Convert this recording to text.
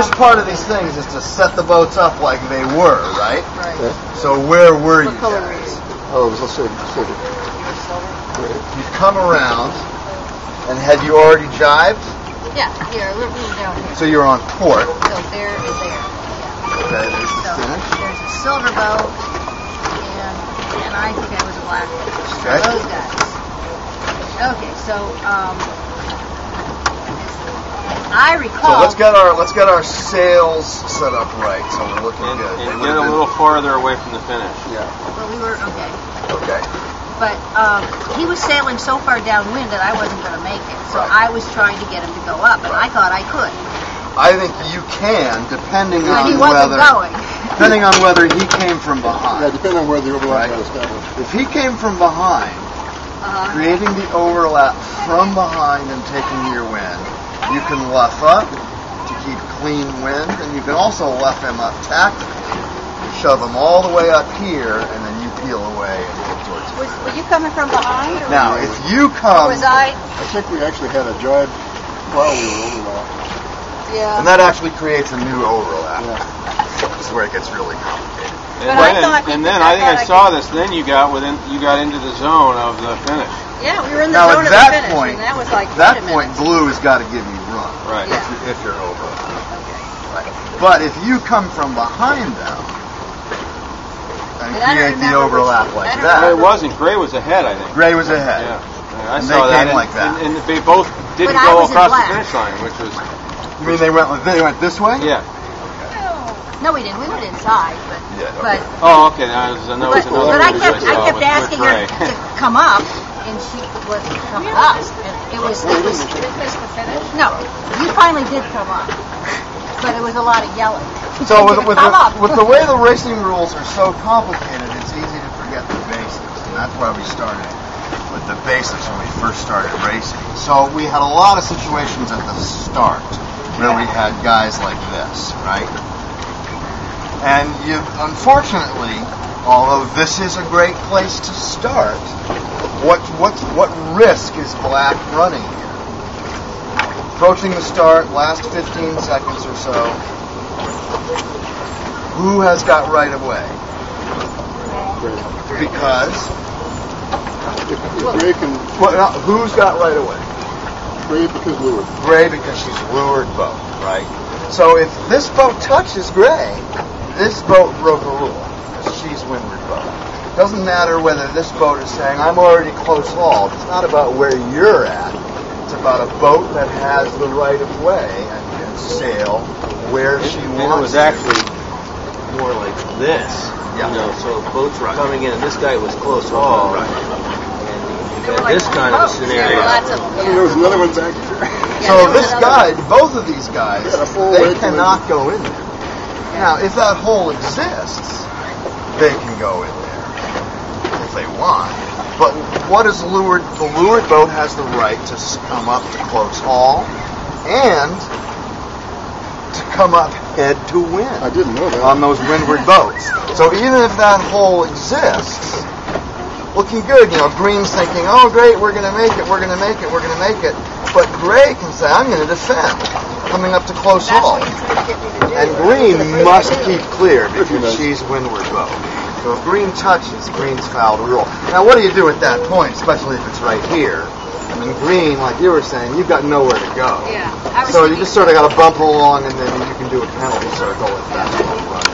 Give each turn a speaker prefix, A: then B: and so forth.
A: first part of these things is to set the boats up like they were, right?
B: Right.
C: Okay.
A: So where were you
B: What color were you?
A: guys?
C: Oh, it was a silver.
B: You were silver?
A: You've come around, and had you already jibed?
B: Yeah, here, we were down here.
A: So you're on port.
B: So there is there. Yeah.
A: Okay, there's the
B: So
A: finish.
B: there's a silver boat, and I think I was a black boat.
A: Okay.
B: Those guys. Okay, so I
A: So
B: recall.
A: let's get our sails set up right, so we're looking good.
D: And get a little farther away from the finish.
A: Yeah.
B: Well, we were okay.
A: Okay.
B: But he was sailing so far downwind that I wasn't going to make it. So
A: Right.
B: I was trying to get him to go up, and I thought I could.
A: I think you can, depending
B: But he
A: on
B: wasn't
A: whether
B: going.
A: depending on whether he came from
C: Yeah,
A: behind.
C: depending on where the overlap
A: Right.
C: got established.
A: If he came from behind, creating the overlap from behind and taking your wind, you can luff up to keep clean wind, and you can also luff him up tactically, shove him all the way up here, and then you peel away and go towards him.
B: Were you coming from behind? Or
A: Now, if you come,
B: was I?
C: I think we actually had a jibe while we were overlap.
B: Yeah.
A: and that actually creates a new overlap.
C: Yeah.
A: This is where it gets really complicated.
D: And then I think I saw this. Then you got into the zone of the finish.
B: Yeah, we were in the
A: Now
B: zone
A: at
B: of
A: that
B: the finish,
A: point,
B: and that was like
A: that
B: 30
A: point,
B: minutes.
A: blue has got to give you run.
D: Right.
B: Yeah.
A: If you're over.
B: Okay.
A: Right. But if you come from behind them and
B: And I don't
A: create the
B: remember
A: overlap
B: which-
A: like
B: I don't
D: No, it
A: that,
D: wasn't. Gray was ahead, I think.
A: Gray was ahead.
D: Yeah. I
A: And
D: saw
A: they
D: that.
A: came like that.
D: And they both didn't
B: But I
D: go
B: was in
D: across the
B: black.
D: finish line, which was
A: You mean they went this way?
D: yeah.
B: No, we didn't. We went inside, but
A: Yeah,
B: but
A: okay.
D: Oh, okay. That was another.
B: but I kept
D: with
B: asking her
D: Gray.
B: to come up, and she wasn't coming up. And it was no. You finally did come up, but it was a lot of yelling.
A: So
B: You
A: with
B: come up.
A: the way the racing rules are so complicated, it's easy to forget the basics, and that's why we started with the basics when we first started racing. So we had a lot of situations at the start where we had guys like this, right? And you, unfortunately, although this is a great place to start, what risk is black running here? Approaching the start, last 15 seconds or so. Who has got right of way? Because
C: If Gray can,
A: who's got right of way?
C: Gray because lured.
A: Gray because she's lured boat, right? So if this boat touches Gray, this boat broke a rule. She's windward boat. Doesn't matter whether this boat is saying, I'm already close hauled. It's not about where you're at. It's about a boat that has the right of way and can sail where she
E: And
A: wants
E: it was
A: to.
E: actually more like this.
A: Yeah.
E: You know, so boats were
A: Right.
E: coming in, and this guy was close haul.
A: Right.
E: And you got this kind of a scenario.
B: Lots of
C: And there was another one back here.
A: So this guy, both of these guys,
C: Yeah, a full
A: they
C: weight
A: cannot go in there. Now, if that hole exists, they can go in there if they want. But what is lured? The lured boat has the right to come up to close haul and to come up head to wind
C: I didn't know that.
A: on those windward boats. So even if that hole exists, looking good, you know, Green's thinking, oh great, we're going to make it, we're going to make it, we're going to make it. But Gray can say, I'm going to defend, coming up to close haul. And Green must keep clear because she's windward boat. So if Green touches, Green's fouled a rule. Now what do you do at that point, especially if it's right here? I mean, Green, like you were saying, you've got nowhere to go.
B: Yeah. I was
A: So you
B: thinking-
A: just sort of got to bump along, and then you can do a penalty circle if that's what you run.